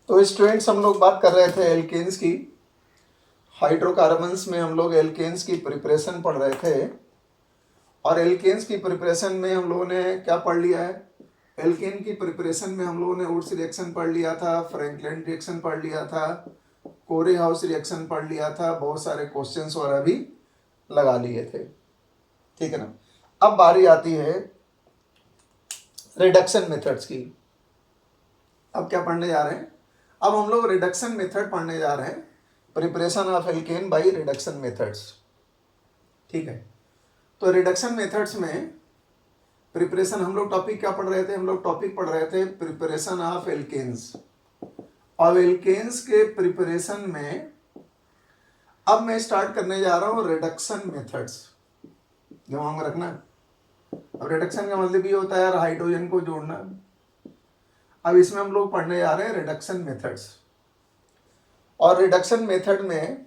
तो स्टूडेंट्स हम लोग बात कर रहे थे एल्केन्स की। हाइड्रोकार्बन्स में हम लोग एल्केन्स की प्रिपरेशन पढ़ रहे थे और एल्केन्स की प्रिपरेशन में हम लोगों ने क्या पढ़ लिया है। एल्केन की प्रिपरेशन में हम लोगों ने वुड्स रिएक्शन पढ़ लिया था, फ्रैंकलिन रिएक्शन पढ़ लिया था, कोरे हाउस रिएक्शन पढ़ लिया था, बहुत सारे क्वेश्चंस वगैरह भी लगा लिए थे, ठीक है ना। अब बारी आती है रिडक्शन मेथड्स की। अब क्या पढ़ने जा रहे हैं? अब हम लोग रिडक्शन मेथड पढ़ने जा रहे हैं, preparation of alkene by reduction methods, ठीक है। तो रिडक्शन मेथड्स में प्रिपरेशन हम लोग टॉपिक क्या पढ़ रहे थे? हम लोग टॉपिक पढ़ रहे थे प्रिपरेशन ऑफ एल्केन्स। और एल्केन्स के प्रिपरेशन में अब मैं स्टार्ट करने जा रहा हूँ रिडक्शन मेथड्स, दिमाग में रखना। अब रिडक्शन का मतलब ये होता है यार हाइड्रोजन को जोड़ना। अब इसमें हम लोग पढ़ने जा रहे हैं रिडक्शन मेथड्स। और रिडक्शन मेथड में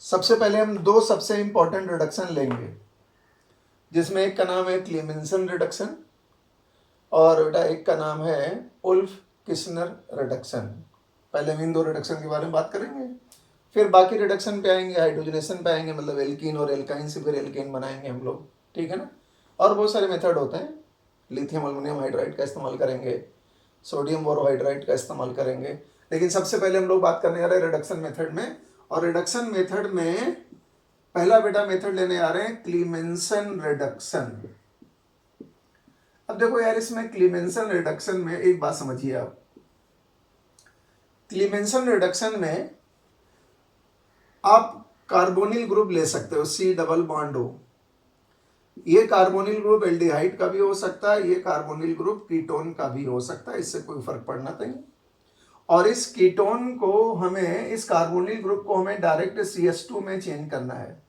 सबसे पहले हम दो सबसे इंपॉर्टेंट रिडक्शन लेंगे, जिसमें एक का नाम है क्लीमेंसन रिडक्शन और बेटा एक का नाम है उल्फ किस्नर रिडक्शन। पहले हम इन दो रिडक्शन के बारे में बात करेंगे, फिर बाकी रिडक्शन पे आएंगे, हाइड्रोजनेशन पे आएंगे, मतलब एल्कीन और एल्काइन से फिर एल्केन बनाएंगे हम लोग, ठीक है ना। और बहुत सारे मेथड होते हैं, लिथियम अल्युमिनियम हाइड्राइड का इस्तेमाल करेंगे, सोडियम बोरोहाइड्राइड का इस्तेमाल करेंगे, लेकिन सबसे पहले हम लोग बात करने जा रहे हैं रिडक्शन मेथड में। और रिडक्शन मेथड में पहला बेटा मेथड लेने आ रहे हैं क्लीमेंसन रिडक्शन। अब देखो यार, इसमें क्लीमेंसन रिडक्शन में एक बात समझिए आप। क्लीमेंसन रिडक्शन में आप कार्बोनिल ग्रुप ले सकते हो, सी डबल बॉन्ड हो। ये कार्बोनिल ग्रुप एल्डिहाइड का भी हो सकता है, ये कार्बोनिल ग्रुप कीटोन का भी हो सकता है, इससे कोई फर्क पड़ना नहीं। और इस कीटोन को हमें, इस कार्बोनिल ग्रुप को हमें डायरेक्ट CH2 में चेंज करना है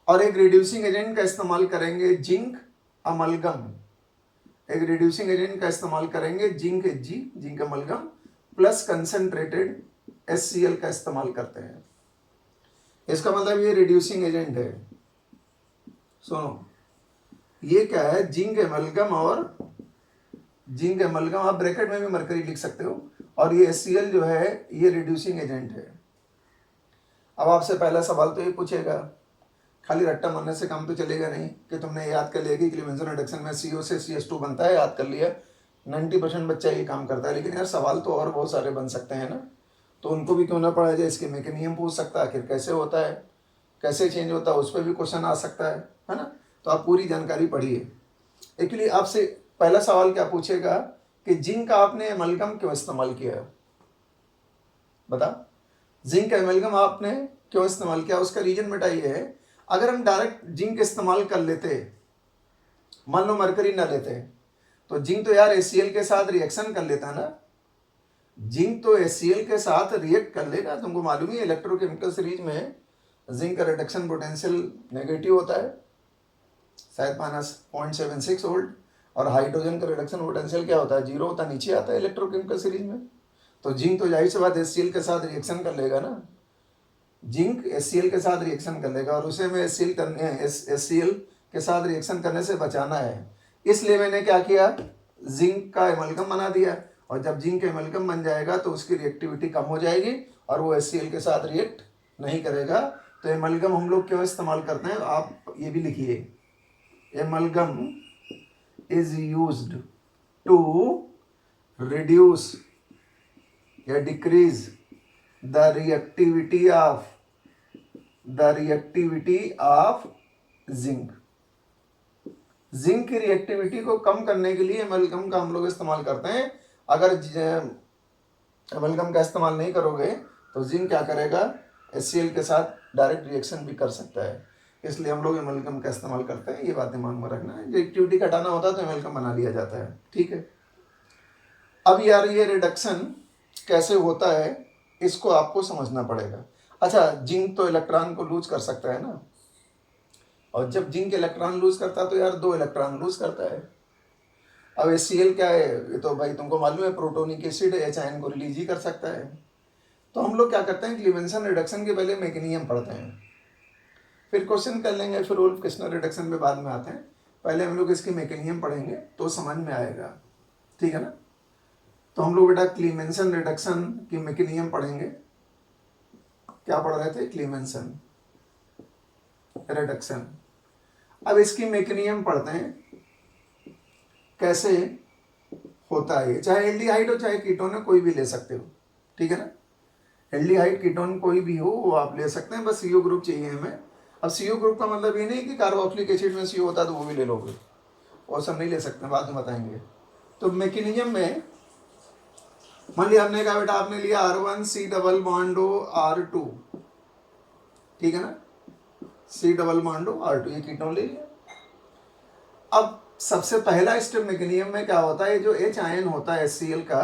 और एक रिड्यूसिंग एजेंट का इस्तेमाल करेंगे, जिंक अमलगम। एक रिड्यूसिंग एजेंट का इस्तेमाल करेंगे zinc Hg, zinc amalgam plus concentrated HCl का इस्तेमाल करते हैं। इसका मतलब ये रिड्यूसिंग एजेंट है। सुनो, ये क्या है? जिंक एमलगम और जिंक एमलगम, आप ब्रैकेट में भी मरकरी लिख सकते हो, और ये HCl जो है ये रिड्यूसिंग एजेंट है। अब आपसे पहला सवाल तो ये पूछेगा, खाली रट्टा मारने से काम तो चलेगा नहीं कि तुमने याद कर लिया कि क्लीमेंसन रिडक्शन में CO से CH2 बनता है, याद कर लिया। 90% बच्चा ये काम करता है, लेकिन यार सवाल तो और बहुत सारे बन सकते हैं ना, तो उनको भी क्यों ना पढ़ा जाए। इसके मैकेनिज्म पूछ सकता है, आखिर कैसे होता है, कैसे चेंज होता है, उस पर भी क्वेश्चन आ सकता है ना। तो आप पूरी जानकारी पढ़िए। एक्चुअली आपसे पहला सवाल क्या पूछेगा कि जिंक का आपने एमलगम क्यों इस्तेमाल किया? बता, जिंक एमलगम आपने क्यों इस्तेमाल किया? उसका रीजन बेटा ये है, अगर हम डायरेक्ट जिंक इस्तेमाल कर लेते, मान लो मरकरी ना लेते, तो जिंक तो यार HCl के साथ रिएक्शन कर लेता ना। जिंक तो HCl के साथ रिएक्ट कर लेगा। तुमको मालूम ही इलेक्ट्रोकेमिकल सीरीज में जिंक का रिडक्शन पोटेंशियल नेगेटिव होता है, शायद -0.76 वोल्ट, और हाइड्रोजन का रिडक्शन पोटेंशियल क्या होता है? 0 होता है, नीचे आता है इलेक्ट्रोकेमिकल सीरीज में। तो जिंक तो जाहिर सी बात HCl के साथ रिएक्शन कर लेगा ना, जिंक HCl के साथ रिएक्शन कर लेगा, और उसे में HCl के साथ रिएक्शन करने से बचाना है। इसलिए मैंने क्या किया, जिंक का एमलगम बना दिया, और जब जिंक एमलगम बन जाएगा तो उसकी रिएक्टिविटी कम हो जाएगी और वो HCl के साथ रिएक्ट नहीं करेगा। तो एमलगम हम लोग क्यों इस्तेमाल करते हैं, आप ये भी लिखिए, amalgam is used to reduce या decrease the reactivity of zinc. Zinc की रिएक्टिविटी को कम करने के लिए एमलगम का हम लोग इस्तेमाल करते हैं। अगर एमलगम का इस्तेमाल नहीं करोगे तो जिंक क्या करेगा, HCl के साथ डायरेक्ट रिएक्शन भी कर सकता है, इसलिए हम लोग एमलगम का इस्तेमाल करते हैं। ये बात दिमाग में रखना है, रिएक्टिविटी घटाना होता है तो एमलगम बना लिया जाता है, ठीक है। अब यार ये रिडक्शन कैसे होता है इसको आपको समझना पड़ेगा। अच्छा, जिंक तो इलेक्ट्रॉन को लूज कर सकता है ना, और जब जिंक इलेक्ट्रॉन लूज करता है तो यार 2 इलेक्ट्रॉन लूज करता है। अब HCl क्या है, ये तो भाई तुमको मालूम है प्रोटोनिक एसिड है, H आयन को रिलीज ही कर सकता है। तो हम लोग क्या करते हैं, क्लीमेंसन रिडक्शन के पहले मैकेनिज्म पढ़ते हैं, फिर क्वेश्चन कर लेंगे, फिर उल्फ किस्नर रिडक्शन में बाद में आते हैं। पहले हम लोग इसके मैकेनिज्म पढ़ेंगे तो समझ में आएगा, ठीक है ना। तो हम लोग बेटा क्लीमेंसन रिडक्शन की मैकेनिज्म पढ़ेंगे। क्या पढ़ रहे थे? क्लीमेंसन रिडक्शन। अब इसकी मैकेनिज्म पढ़ते हैं कैसे होता है। चाहे एल्डिहाइड हो चाहे कीटोन हो, कोई भी ले सकते हो, ठीक है ना। एल्डिहाइड कीटोन कोई भी हो वो आप ले सकते हैं, बस सीओ ग्रुप चाहिए हमें। अब सीओ ग्रुप का मतलब ये नहीं कि कार्बोक्सिलिक एसिड में सीओ होता है तो वो भी ले लोगे, और सब नहीं ले सकते, बाद में बताएंगे। तो मैकेनिज्म में मान लिया हमने कहा बेटा आपने लिया R1 C double bond R2, ठीक है ना, C डबल बॉन्ड R2, ये कीटोन ले लिया। अब सबसे पहला स्टेप मैकेनिज्म में क्या होता है, जो H आयन होता है HCl का,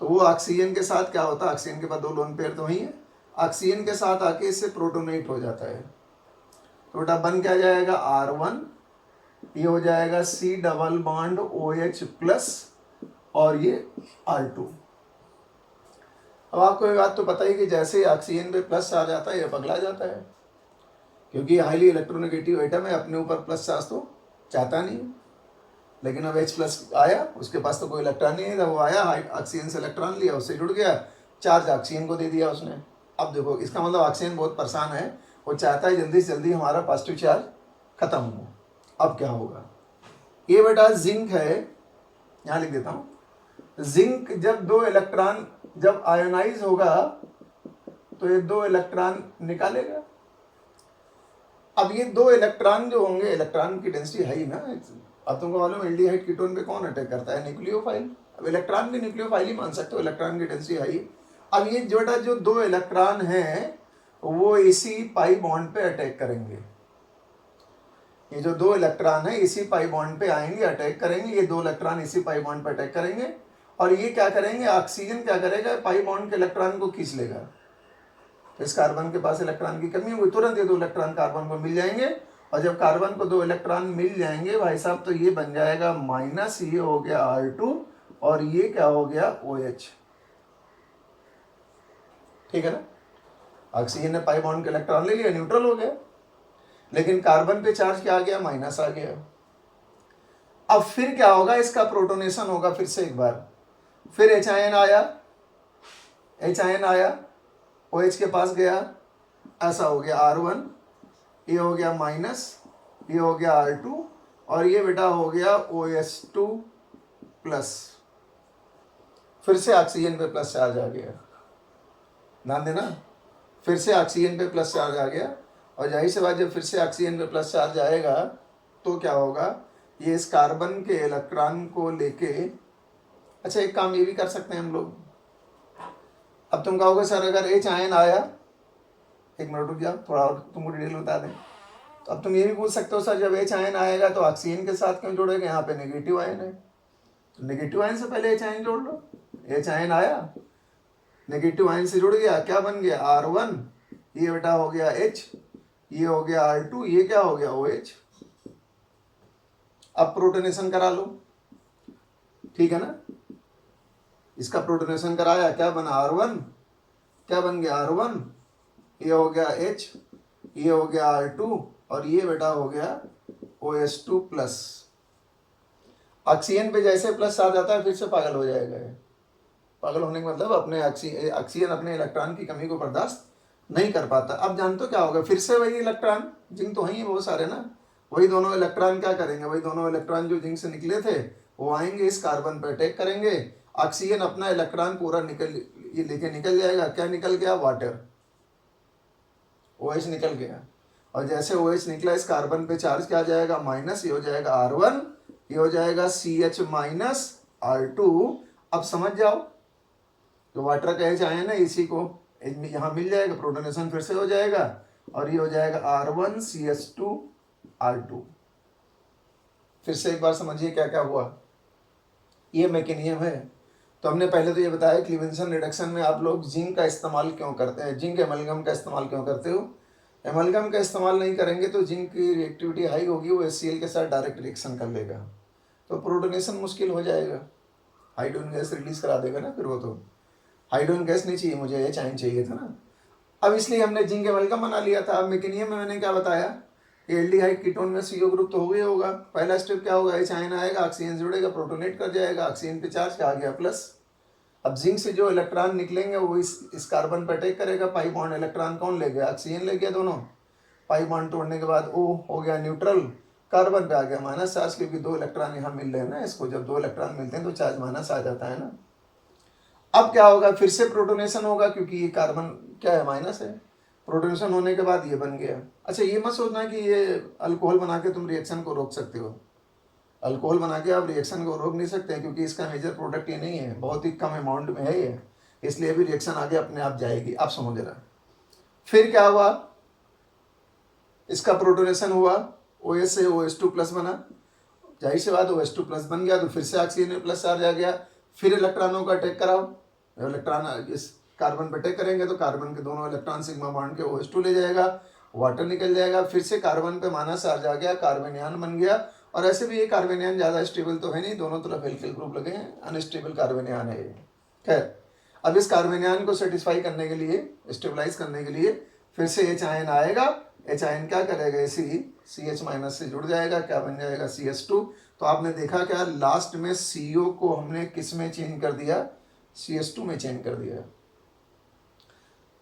तो वो ऑक्सीजन के साथ क्या होता है, ऑक्सीजन के पास 2 लोन पेयर तो वही है, ऑक्सीजन के साथ आके इससे प्रोटोनेट हो जाता है। तो बेटा बन क्या जाएगा R1, ये हो जाएगा C double bond OH plus और ये R2। अब आपको ये बात तो पता ही कि जैसे ही ऑक्सीजन पे प्लस आ जाता है ये पगला जाता है, क्योंकि हाईली इलेक्ट्रोनेगेटिव एटम है, अपने ऊपर प्लस चार्ज तो चाहता नहीं। लेकिन अब H प्लस आया, उसके पास तो कोई इलेक्ट्रॉन नहीं है, वो आया ऑक्सीजन से इलेक्ट्रॉन लिया, उससे जुड़ गया, चार्ज ऑक्सीजन को दे दिया उसने। अब देखो इसका मतलब ऑक्सीजन बहुत परेशान है, वो चाहता है जल्दी से जल्दी हमारा पॉजिटिव चार्ज खत्म हो। अब क्या होगा, ये बेटा जिंक है, यहाँ लिख देता हूँ। जिंक जब 2 इलेक्ट्रॉन जब आयोनाइज होगा तो ये 2 इलेक्ट्रॉन निकालेगा। अब ये 2 इलेक्ट्रॉन जो होंगे, इलेक्ट्रॉन की डेंसिटी है ही ना। अब तुमको मालूम एल्डिहाइड कीटोन पे कौन अटैक करता है, न्यूक्लियोफाइल। अब इलेक्ट्रॉन भी न्यूक्लियोफाइल ही मान सकते हो, इलेक्ट्रॉन की डेंसिटी है ही। अब ये जो 2 इलेक्ट्रॉन हैं वो इसी पाई बॉन्ड पे अटैक करेंगे। ये जो 2 इलेक्ट्रॉन है इसी पाई बॉन्ड पे आएंगे, अटैक करेंगे। ये 2 इलेक्ट्रॉन इसी पाई बॉन्ड पे अटैक करेंगे, और ये क्या करेंगे, ऑक्सीजन क्या करेगा, पाई बॉन्ड के इलेक्ट्रॉन को खींच लेगा। तो इस कार्बन के पास इलेक्ट्रॉन की कमी होगी, तुरंत ये 2 इलेक्ट्रॉन कार्बन को मिल जाएंगे। और जब कार्बन को 2 इलेक्ट्रॉन मिल जाएंगे भाई साहब, तो ये बन जाएगा माइनस, ये हो गया R2 और ये क्या हो गया OH, ठीक है ना। ऑक्सीजन ने पाई बॉन्ड के इलेक्ट्रॉन ले लिया, न्यूट्रल हो गया, लेकिन कार्बन पे चार्ज क्या आ गया, माइनस आ गया। अब फिर क्या होगा, इसका प्रोटोनेशन होगा फिर से एक बार, फिर H आयन आया, OH के पास गया, ऐसा हो गया R1, ये हो गया माइनस, ये हो गया R2 और ये बेटा हो गया OH2 प्लस। फिर से ऑक्सीजन पे प्लस चार्ज आ गया, ध्यान देना, फिर से ऑक्सीजन पे प्लस चार्ज आ गया। और जाहिर सी बात जब फिर से ऑक्सीजन पे प्लस चार्ज आएगा तो क्या होगा, ये इस कार्बन के इलेक्ट्रॉन को लेके, अच्छा एक काम ये भी कर सकते हैं हम लोग। अब तुम कहोगे सर अगर H आयन आया, एक मिनट रुक जाओ थोड़ा और तुमको डिटेल बता दें। तो अब तुम ये भी पूछ सकते हो सर जब H आयन आएगा तो ऑक्सीजन के साथ क्यों जोड़ेगा, यहाँ पे नेगेटिव आयन है, तो नेगेटिव आयन से पहले H आयन जोड़ लो। H आयन आया, नेगेटिव आयन से जुड़ गया, क्या बन गया R1, ये बेटा हो गया H, ये हो गया R2, ये क्या हो गया OH। अब प्रोटोनेशन करा लो, ठीक है ना। इसका प्रोटोनेशन कराया, क्या बना R1, क्या बन गया R1, ये हो गया H, ये हो गया R2 और ये बेटा हो गया OH2 प्लस। ऑक्सीजन पे जैसे प्लस आ जाता है फिर से पागल हो जाएगा। पागल होने का मतलब अपने ऑक्सीजन अपने इलेक्ट्रॉन की कमी को बर्दाश्त नहीं कर पाता। अब जानते हो क्या होगा, फिर से वही इलेक्ट्रॉन, जिंक तो वही बहुत सारे ना, वही दोनों इलेक्ट्रॉन क्या करेंगे, वही दोनों इलेक्ट्रॉन जो जिंक से निकले थे वो आएंगे इस कार्बन पर अटैक करेंगे। ऑक्सीजन अपना इलेक्ट्रॉन पूरा ये लेके निकल जाएगा, क्या निकल गया, वाटर, OH निकल गया। और जैसे OH निकला इस कार्बन पे चार्ज क्या आ जाएगा, माइनस, ये हो जाएगा R1, ये हो जाएगा CH माइनस R2। अब समझ जाओ, तो वाटर का H आयन है, इसी को यहाँ मिल जाएगा, प्रोटोनेशन फिर से हो जाएगा और ये हो जाएगा R1 CH2 R2। फिर से एक बार समझिए क्या क्या हुआ, ये मैकेनिज्म है। तो हमने पहले तो ये बताया क्लीवेंसन रिडक्शन में आप लोग जिंक का इस्तेमाल क्यों करते हैं, जिंक एमलगम का इस्तेमाल क्यों करते हो। एमलगम का इस्तेमाल नहीं करेंगे तो जिंक की रिएक्टिविटी हाई होगी, वो HCl के साथ डायरेक्ट रिएक्शन कर लेगा, तो प्रोटोनेशन मुश्किल हो जाएगा, हाइड्रोजन गैस रिलीज करा देगा ना। फिर वो तो हाइड्रोजन गैस नहीं चाहिए मुझे, H आयन चाहिए था ना। अब इसलिए हमने जिंक एमलगम बना लिया था। अब मैकेनिज्म में मैंने क्या बताया, एल्डिहाइड कीटोन में CO ग्रुप तो हो गया होगा। पहला स्टेप क्या होगा, H आयन आएगा, ऑक्सीजन जुड़ेगा, प्रोटोनेट कर जाएगा, ऑक्सीजन पे चार्ज आ गया प्लस। अब जिंक से जो इलेक्ट्रॉन निकलेंगे वो इस कार्बन पर अटैक करेगा, पाई बॉन्ड इलेक्ट्रॉन कौन ले गया, ऑक्सीजन ले गया दोनों। पाई बॉन्ड तोड़ने के बाद O हो गया न्यूट्रल, कार्बन पे आ गया माइनस चार्ज, क्योंकि 2 इलेक्ट्रॉन यहाँ मिल रहे हैं ना इसको, जब 2 इलेक्ट्रॉन मिलते हैं तो चार्ज माइनस आ जाता है ना। अब क्या होगा, फिर से प्रोटोनेशन होगा, क्योंकि ये कार्बन क्या है, माइनस है। प्रोटोनेशन होने के बाद ये बन गया। अच्छा ये मत सोचना कि ये अल्कोहल बना के तुम रिएक्शन को रोक सकते हो। अल्कोहल बना के आप रिएक्शन को रोक नहीं सकते, क्योंकि इसका मेजर प्रोडक्ट ये नहीं है, बहुत ही कम अमाउंट में है ये, इसलिए भी रिएक्शन आगे अपने आप जाएगी। आप समझ रहे। फिर क्या हुआ, इसका प्रोटोनेशन हुआ, OH से OH2 प्लस बना, जाहिर सी बात OH2 प्लस बन गया तो फिर से ऑक्सीजन में प्लस चार्ज आ गया। फिर इलेक्ट्रॉनों का अटैक कराओ, इलेक्ट्रॉन इस कार्बन पर अटैक करेंगे तो कार्बन के दोनों इलेक्ट्रॉन सिग्मा बॉन्ड के OH2 ले जाएगा, वाटर निकल जाएगा, फिर से कार्बन पे माइनस चार्ज आ गया, कार्बनियन बन गया। और ऐसे भी ये कार्बनियन ज़्यादा स्टेबल तो है नहीं, दोनों तरफ एल्किल ग्रुप लगे हैं, अनस्टेबल कार्बनियन है ये। खैर अब इस कार्बनियन को सेटिस्फाई करने के लिए, स्टेबलाइज करने के लिए फिर से H आयन आएगा। H आयन क्या करेगा, CH माइनस से जुड़ जाएगा, क्या बन जाएगा, CH2। तो आपने देखा क्या, लास्ट में CO को हमने किस में चेंज कर दिया, CH2 में चेंज कर दिया।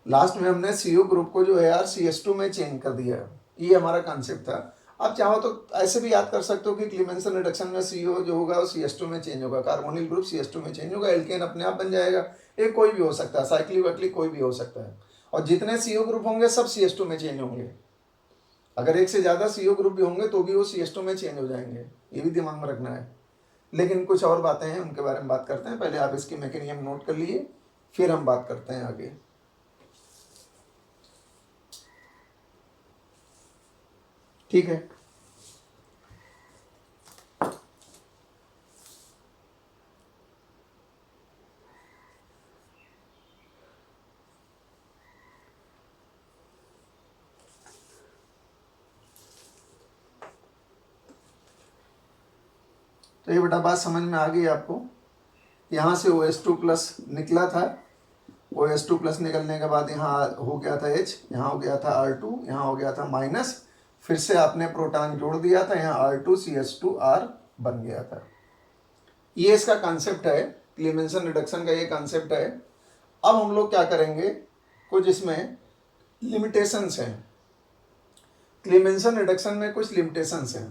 लास्ट में हमने CO ग्रुप को जो है यार CH2 में चेंज कर दिया। ये हमारा कॉन्सेप्ट था। आप चाहो तो ऐसे भी याद कर सकते हो कि क्लीमेंसन रिडक्शन में CO जो होगा वो CH2 में चेंज होगा, कार्बोनिल ग्रुप CH2 में चेंज होगा, एल्केन अपने आप बन जाएगा। एक कोई भी हो सकता है, साइक्लिक वाइक्लिक कोई भी हो सकता है। और जितने CO ग्रुप होंगे सब CH2 में चेंज होंगे। अगर एक से ज़्यादा CO ग्रुप भी होंगे तो भी वो CH2 में चेंज हो जाएंगे, ये भी दिमाग में रखना है। लेकिन कुछ और बातें हैं, उनके बारे में बात करते हैं। पहले आप इसकी मैकेनिज्म नोट कर लिए, फिर हम बात करते हैं आगे। ठीक है, तो ये बेटा बात समझ में आ गई आपको। यहाँ से OH2 प्लस निकला था, OH2 प्लस निकलने के बाद यहाँ हो गया था H, यहाँ हो गया था R2, यहाँ हो गया था माइनस, फिर से आपने प्रोटॉन जोड़ दिया था, यहाँ R2CH2R बन गया था। ये इसका कॉन्सेप्ट है, क्लीमेंसन रिडक्शन का ये कॉन्सेप्ट है। अब हम लोग क्या करेंगे, कुछ इसमें लिमिटेशंस हैं। क्लीमेंसन रिडक्शन में कुछ लिमिटेशंस हैं।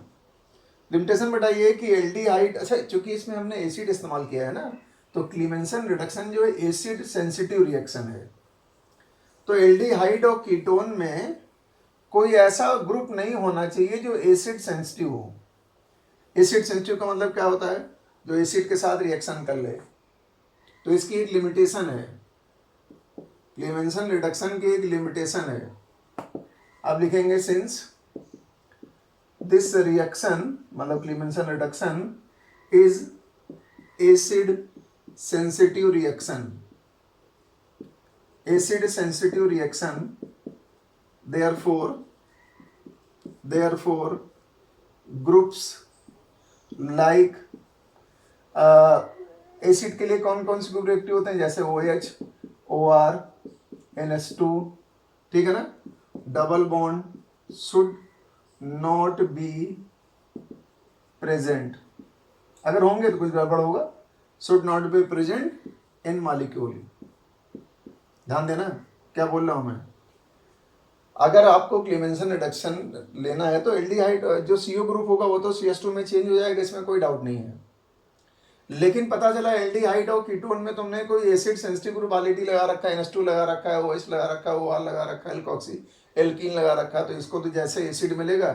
लिमिटेशन बेटा ये कि एल्डिहाइड, अच्छा चूंकि इसमें हमने एसिड इस्तेमाल किया है ना, तो क्लीमेंसन रिडक्शन जो है एसिड सेंसिटिव रिएक्शन है। तो एल्डिहाइड और कीटोन में कोई ऐसा ग्रुप नहीं होना चाहिए जो एसिड सेंसिटिव हो। एसिड सेंसिटिव का मतलब क्या होता है, जो एसिड के साथ रिएक्शन कर ले। तो इसकी एक लिमिटेशन है, क्लीमेंसन रिडक्शन की एक लिमिटेशन है। आप लिखेंगे सिंस दिस रिएक्शन, मतलब Clemmensen reduction is acid sensitive reaction, acid sensitive reaction, therefore groups like acid के लिए कौन कौन से ग्रुप रिएक्टिव होते हैं, जैसे OH, OR, NH2, ठीक है ना। Double bond should not be present, अगर होंगे तो कुछ गड़बड़ होगा। Should not be present in molecule, ध्यान देना क्या बोल रहा हूं मैं। अगर आपको क्लीमेंसन रिडक्शन लेना है तो एल्डिहाइड जो CO ग्रुप होगा वो तो CH2 में चेंज हो जाएगा, इसमें कोई डाउट नहीं है। लेकिन पता चला एल्डिहाइड और कीटोन में तुमने कोई एसिड सेंसिटिव ग्रुप ऑलरेडी लगा रखा है, NH2 लगा रखा है, OH लगा रखा है, OR लगा रखा है, एल्कोक्सी एल्कीन लगा रखा है, तो इसको तो जैसे एसिड मिलेगा,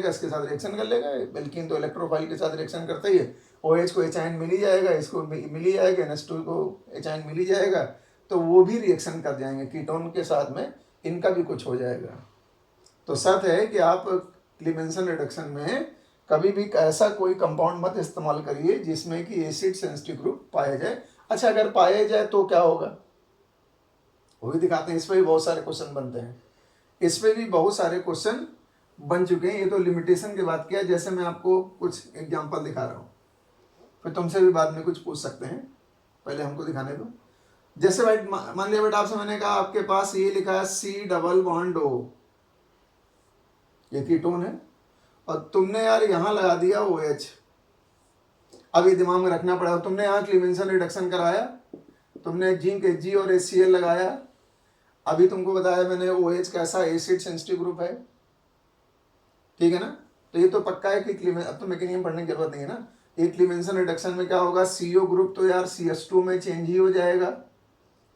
इसके साथ रिएक्शन कर लेगा। एल्कीन तो इलेक्ट्रोफाइल के साथ रिएक्शन करता ही है। OH को H आयन मिल ही जाएगा, इसको मिल ही जाएगा, NH2 को H आयन मिल ही जाएगा, तो वो भी रिएक्शन कर जाएंगे कीटोन के साथ में, इनका भी कुछ हो जाएगा। तो सच है कि आप क्लीमेंसन रिडक्शन में कभी भी ऐसा कोई कंपाउंड मत इस्तेमाल करिए जिसमें कि एसिड सेंसिटिव ग्रुप पाया जाए। अच्छा अगर पाया जाए तो क्या होगा, वो भी दिखाते हैं। इस पर भी बहुत सारे क्वेश्चन बनते हैं, इस पर भी बहुत सारे क्वेश्चन बन चुके हैं। ये तो लिमिटेशन की बात किया, जैसे मैं आपको कुछ एग्जाम्पल दिखा रहा हूँ, फिर तुमसे भी बाद में कुछ पूछ सकते हैं, पहले हमको दिखाने दो। जैसे भाई मान लिया बेटा आपसे मैंने कहा आपके पास ये लिखा है C डबल बॉन्ड O, ये कीटोन है, और तुमने यार यहाँ लगा दिया OH। अब ये दिमाग में रखना पड़ेगा, तुमने यहाँ क्लीवेंसन रिडक्शन कराया, तुमने जिंक Hg और HCl लगाया, अभी तुमको बताया मैंने OH कैसा एसिड सेंसिटिव ग्रुप है, ठीक है ना। तो ये तो पक्का है कि अब तो मैकेनिज्म पढ़ने की जरूरत नहीं है ना। ये क्लीवेंसन रिडक्शन में क्या होगा, CO ग्रुप तो यार CH2 में चेंज ही हो जाएगा,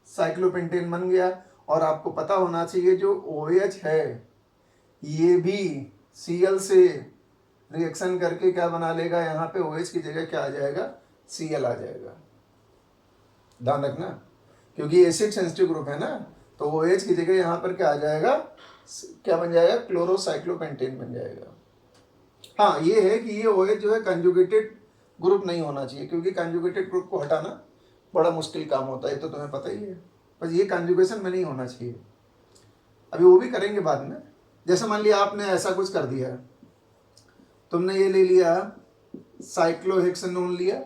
साइक्लोपेंटेन बन गया। और आपको पता होना चाहिए जो OH है ये भी Cl से रिएक्शन करके क्या बना लेगा, यहाँ पे OH की जगह क्या आ जाएगा, Cl आ जाएगा। ध्यान रखना, क्योंकि एसिड सेंसिटिव ग्रुप है ना, तो OH की जगह यहाँ पर क्या आ जाएगा, क्या बन जाएगा, क्लोरोसाइक्लोपेंटेन बन जाएगा। हाँ ये है कि ये OH जो है कंजुगेटेड ग्रुप नहीं होना चाहिए, क्योंकि कंजुगेटेड ग्रुप को हटाना बड़ा मुश्किल काम होता है, तो तुम्हें पता ही है। बस ये कंजुगेशन में नहीं होना चाहिए, अभी वो भी करेंगे बाद में। जैसे मान लिया आपने ऐसा कुछ कर दिया, तुमने ये ले लिया साइक्लोहेक्सेनोन लिया,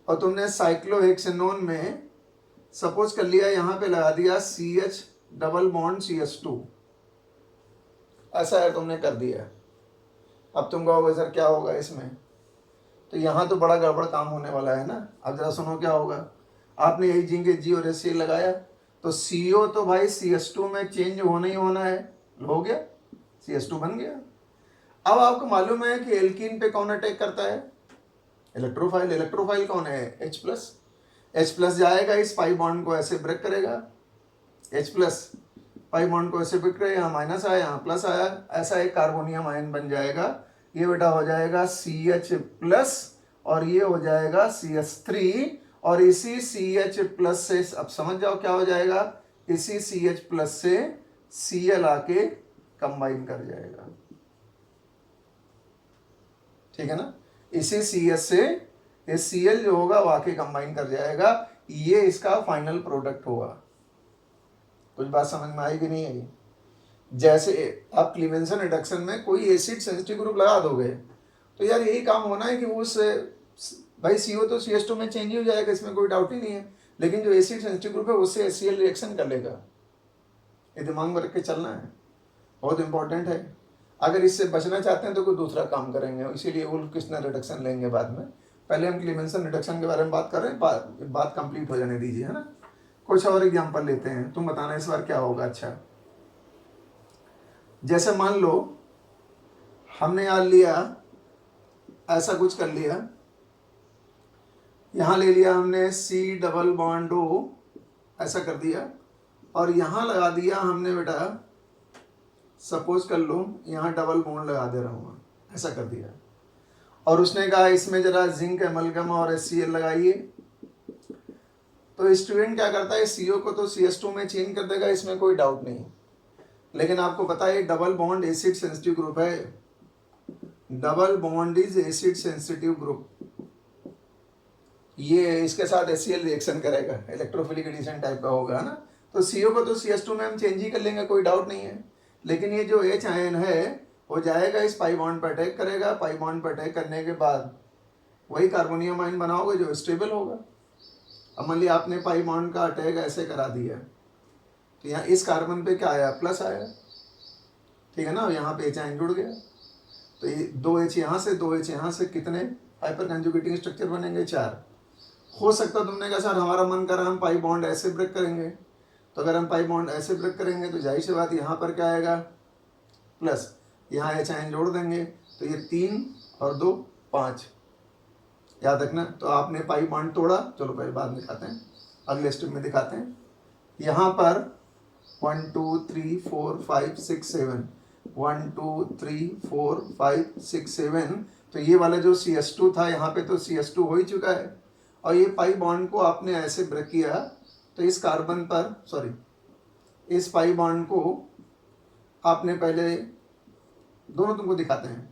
और तुमने साइक्लोहेक्सेनोन में सपोज कर लिया यहाँ पे लगा दिया CH डबल बॉन्ड CH2, ऐसा है तुमने कर दिया। अब तुम कहोगे सर क्या होगा इसमें, तो यहाँ तो बड़ा गड़बड़ काम होने वाला है ना। अब जरा सुनो क्या होगा, आपने यही जिंक Hg और HCl लगाया, तो CO तो भाई CH2 में चेंज होना ही होना है, हो गया CH2 बन गया। अब आपको मालूम है कि एल्कीन पे कौन अटैक करता है, इलेक्ट्रोफाइल। इलेक्ट्रोफाइल कौन है, H+। जाएगा इस पाई बॉन्ड को ऐसे ब्रेक करेगा, H+ पाई बॉन्ड को ऐसे ब्रेक करेगा, यहाँ माइनस आया यहाँ प्लस आया, ऐसा एक कार्बोनियम आयन बन जाएगा। ये बेटा हो जाएगा CH+, और ये हो जाएगा CH3, और इसी CH+ से अब समझ जाओ क्या हो जाएगा, इसी CH+ से Cl आके कंबाइन कर जाएगा, ठीक है ना। इसी CH से इस Cl जो होगा वो आके कंबाइन कर जाएगा, ये इसका फाइनल प्रोडक्ट होगा। कुछ बात समझ में आई कि नहीं आई। जैसे आप क्लीवेंसन रिडक्शन में कोई एसिड सेंसिटिव ग्रुप लगा दोगे, तो यार यही काम होना है कि उस भाई CO तो CH2 में चेंज ही हो जाएगा, इसमें कोई डाउट ही नहीं है, लेकिन जो एसिड सेंसिटिव ग्रुप है उससे HCl रिएक्शन कर लेगा। ये दिमाग में रख के चलना है, बहुत इंपॉर्टेंट है। अगर इससे बचना चाहते हैं तो कोई दूसरा काम करेंगे, इसीलिए वुल्फ किस्नर रिडक्शन लेंगे बाद में। पहले हम क्लीवेंसन रिडक्शन के बारे में बात कर रहे हैं, बात कंप्लीट हो जाने दीजिए, है ना। कुछ और एग्जाम्पल लेते हैं, तुम बताना इस बार क्या होगा। अच्छा, जैसे मान लो हमने यार लिया ऐसा कुछ कर लिया, यहाँ ले लिया हमने C डबल बॉन्ड O, ऐसा कर दिया, और यहाँ लगा दिया हमने बेटा, सपोज कर लो यहाँ डबल बॉन्ड लगा दे रहा हूँ, ऐसा कर दिया। और उसने कहा इसमें जरा जिंक एमलगम और HCl लगाइए। तो स्टूडेंट क्या करता है, CO को तो CH2 में चेंज कर देगा, इसमें कोई डाउट नहीं, लेकिन आपको पता है double bond acid sensitive group है। Double bond is acid sensitive group, ये इसके साथ HCl रिएक्शन करेगा, इलेक्ट्रोफिलिक एडिशन टाइप का होगा ना। तो CO को तो CH2 में हम चेंज ही कर लेंगे, कोई डाउट नहीं है, लेकिन ये जो H आयन है वो जाएगा इस पाई बॉन्ड पर अटैक करेगा। पाई बॉन्ड पर अटैक करने के बाद वही कार्बोनियम आयन बनाओगे जो स्टेबल होगा। अब मान लिया आपने पाई बॉन्ड का अटैक ऐसे करा दिया, तो यहाँ इस कार्बन पे क्या आया, प्लस आया, ठीक है ना। यहाँ पे H आयन जुड़ गया, तो ये 2H यहाँ से 2H यहाँ से, कितने हाइपर कंजुगेटिंग स्ट्रक्चर बनेंगे, 4। हो सकता तुमने कहा सर हमारा मन कर रहा हम पाई बॉन्ड ऐसे ब्रेक करेंगे, तो अगर हम पाई बॉन्ड ऐसे ब्रेक करेंगे तो जाहिर सी बात यहाँ पर क्या आएगा, प्लस, यहाँ H आयन जोड़ देंगे, तो ये 3 और 2 5, याद रखना। तो आपने पाई बॉन्ड तोड़ा, चलो पहले बाद में दिखाते हैं, अगले स्टेप में दिखाते हैं। यहाँ पर 1 2 3 4 5 6 7, 1 2 3 4 5 6 7, तो ये वाला जो CH2 था यहाँ पे तो CH2 हो ही चुका है, और ये पाई बॉन्ड को आपने ऐसे ब्रेक किया, तो इस कार्बन पर, सॉरी, इस पाई बॉन्ड को आपने पहले, दोनों तुमको दिखाते हैं,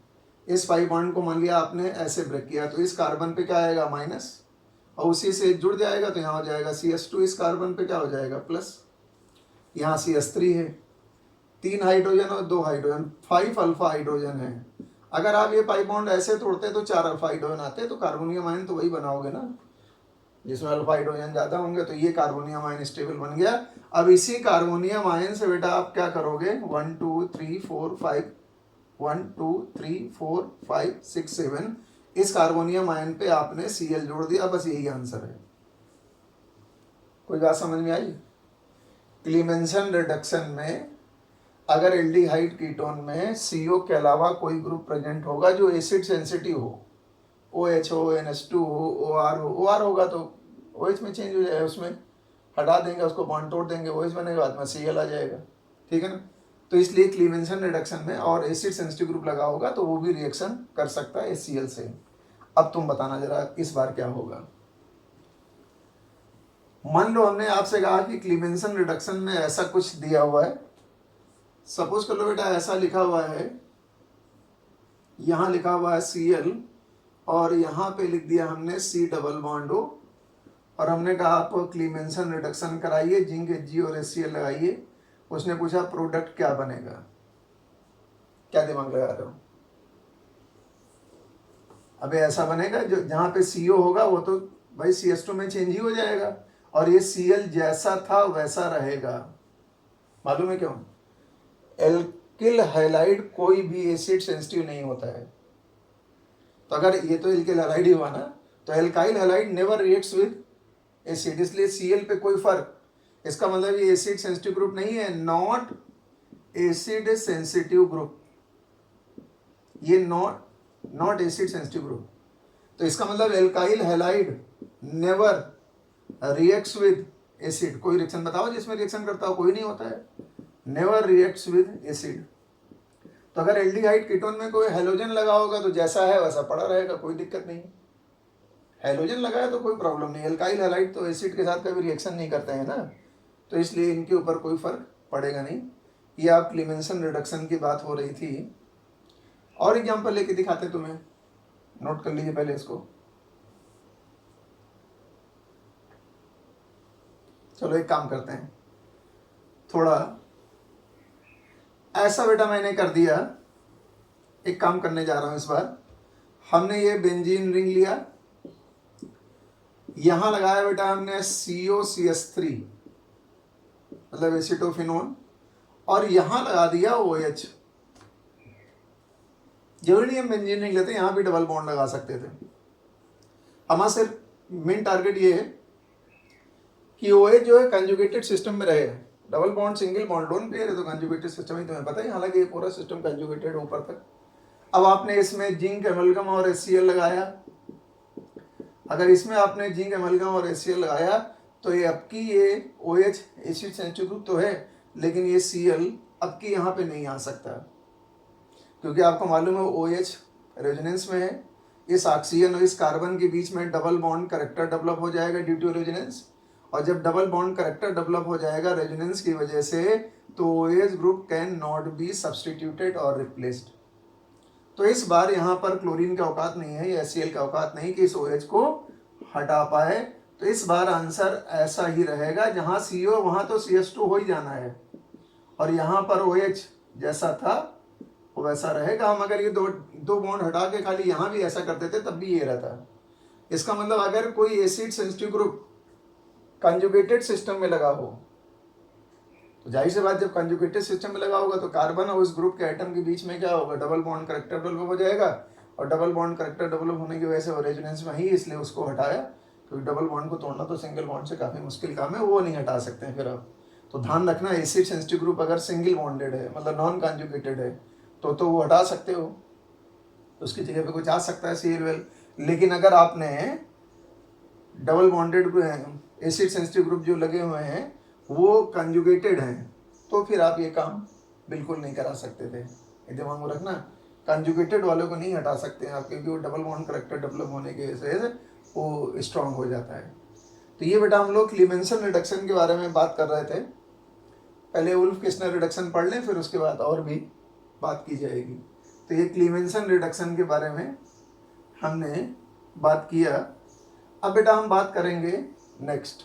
इस पाई बॉन्ड को मान लिया आपने ऐसे ब्रेक किया, तो इस कार्बन पे क्या आएगा, माइनस, और उसी से जुड़ जाएगा, तो यहाँ हो जाएगा CH2, इस कार्बन पे क्या हो जाएगा, प्लस, यहाँ CH3 है, 3 हाइड्रोजन और 2 हाइड्रोजन, 5 अल्फा हाइड्रोजन है। अगर आप ये पाई बॉन्ड ऐसे तोड़ते तो 4 अल्फा हाइड्रोजन आते, तो कार्बोनियम आयन तो वही बनाओगे ना जिसमें अल्फा हाइड्रोजन ज़्यादा होंगे, तो ये कार्बोनियम आयन स्टेबल बन गया। अब इसी कार्बोनियम आयन से बेटा आप क्या करोगे, 1 2 3 4 5 1 2 3 4 5 6 7 इस कार्बोनियम आयन पे आपने Cl जोड़ दिया, बस यही आंसर है। कोई बात समझ में आई? क्लीमेंसन रिडक्शन में अगर एल्डिहाइड कीटोन में CO के अलावा कोई ग्रुप प्रेजेंट होगा जो एसिड सेंसिटिव हो, OH हो, NH2 हो, OR हो, OR होगा तो OH में चेंज हो जाएगा, उसमें हटा देंगे, उसको बॉन्ड तोड़ देंगे, OH बनेगा, बाद में Cl आ जाएगा, ठीक है ना। तो इसलिए क्लीमेंसन रिडक्शन में और एसिड सेंसिटिव ग्रुप लगा होगा तो वो भी रिएक्शन कर सकता है HCl से। अब तुम बताना जरा इस बार क्या होगा। मान लो हमने आपसे कहा कि क्लीमेंसन रिडक्शन में ऐसा कुछ दिया हुआ है, सपोज कर लो बेटा ऐसा लिखा हुआ है, यहाँ लिखा हुआ है Cl और यहाँ पे लिख दिया हमने C डबल बॉन्ड O और हमने कहा आप क्लीमेंसन रिडक्शन कराइए, जिंक Hg और HCl लगाइए। उसने पूछा प्रोडक्ट क्या बनेगा, क्या दिमाग लगा रहे हो? अबे ऐसा बनेगा जो जहाँ पे CO होगा वो तो भाई CH2 में चेंज ही हो जाएगा और ये Cl जैसा था वैसा रहेगा। मालूम है क्यों? एल्किल हैलाइड कोई भी एसिड सेंसिटिव नहीं होता है, तो अगर ये तो एल्किल हैलाइड ही हुआ ना, तो alkyl halide never reacts with acid, इसलिए Cl पे कोई फर्क, इसका मतलब ये एसिड सेंसिटिव ग्रुप नहीं है, नॉट एसिड सेंसिटिव ग्रुप, ये नॉट एसिड सेंसिटिव ग्रुप। तो इसका मतलब alkyl halide never reacts with acid. कोई रिएक्शन बताओ जिसमें रिएक्शन करता हो, कोई नहीं होता है, नेवर रिएक्ट्स विद एसिड। तो अगर एल्डिहाइड कीटोन में कोई हैलोजन लगा होगा तो जैसा है वैसा पड़ा रहेगा, कोई दिक्कत नहीं। हैलोजन लगा है तो कोई प्रॉब्लम नहीं, एल्काइल हैलाइड तो एसिड के साथ कभी रिएक्शन नहीं करते हैं ना, तो इसलिए इनके ऊपर कोई फर्क पड़ेगा नहीं। ये आप क्लीमेंसन रिडक्शन की बात हो रही थी। और एग्जाम्पल लेके दिखाते तुम्हें, नोट कर लीजिए पहले इसको। चलो एक काम करते हैं, थोड़ा ऐसा बेटा मैंने कर दिया, एक काम करने जा रहा हूं इस बार। हमने ये बेंजीन रिंग लिया, यहां लगाया बेटा हमने COCH3 मतलब एसिटोफिनोन, और यहां लगा दिया OH। जरूरी नहीं हम बेंजीन रिंग लेते, यहां भी डबल बॉन्ड लगा सकते थे। हमारा सिर्फ मेन टारगेट ये है कि OH जो है कंजुगेटेड सिस्टम में रहे, double bond single bond don't pair है तो कंजुगेटेड सिस्टम ही तुम्हें पता है, हालांकि ये पूरा सिस्टम कंजुगेटेड ऊपर तक। अब आपने इसमें जिंक एमलगम और HCl लगाया, अगर इसमें आपने जिंक एमलगम और HCl लगाया तो ये आपकी ये OH एसिड सेंसिटिव ग्रुप तो है, लेकिन ये Cl अब की यहाँ पे नहीं आ सकता, क्योंकि आपको मालूम है OH रेजोनेंस में है, इस ऑक्सीजन और इस कार्बन के बीच में डबल बॉन्ड करेक्टर डेवलप हो जाएगा ड्यू टू रेजोनेंस, और जब डबल बॉन्ड करेक्टर डेवलप हो जाएगा रेजोनेंस की वजह से, तो OH group can not be substituted और रिप्लेस्ड। तो इस बार यहाँ पर क्लोरीन का औकात नहीं है, या HCl का औकात नहीं कि इस OH को हटा पाए, तो इस बार आंसर ऐसा ही रहेगा, जहाँ CO वहाँ तो CH2 हो ही जाना है, और यहाँ पर OH जैसा था वो वैसा रहेगा। हम अगर ये दो बॉन्ड हटा के खाली यहाँ भी ऐसा कर देते तब भी ये रहता है। इसका मतलब अगर कोई acid sensitive group conjugated system में लगा हो, तो जाहिर सी बात जब कंजुगेटेड सिस्टम में लगा होगा तो कार्बन और उस ग्रुप के एटम के बीच में क्या होगा, डबल बॉन्ड करेक्टर डेवलप हो जाएगा, और डबल बॉन्ड करेक्टर डेवलप होने की वजह से वो रेजोनेंस में ही, इसलिए उसको हटाया, क्योंकि डबल बॉन्ड को तोड़ना तो सिंगल बॉन्ड से काफ़ी मुश्किल काम है, वो नहीं हटा सकते हैं फिर आप। तो ध्यान रखना, एसिड सेंसिटिव ग्रुप अगर सिंगल बॉन्डेड है मतलब नॉन कंजुगेटेड है तो वो हटा सकते हो, तो उसकी जगह पे कुछ आ सकता है Cl। लेकिन अगर आपने double bonded acid sensitive group जो लगे हुए हैं वो कंजुगेटेड हैं, तो फिर आप ये काम बिल्कुल नहीं करा सकते थे। ये दिमाग में रखना, कंजुगेटेड वालों को नहीं हटा सकते हैं आप, क्योंकि वो डबल बॉन्ड करेक्टर डेवलप होने की वजह से वो स्ट्रांग हो जाता है। तो ये बेटा हम लोग क्लीमेंसन रिडक्शन के बारे में बात कर रहे थे। पहले वुल्फ किस्नर रिडक्शन पढ़ लें, फिर उसके बाद और भी बात की जाएगी। तो ये क्लीमेंसन रिडक्शन के बारे में हमने बात किया। अब बेटा हम बात करेंगे नेक्स्ट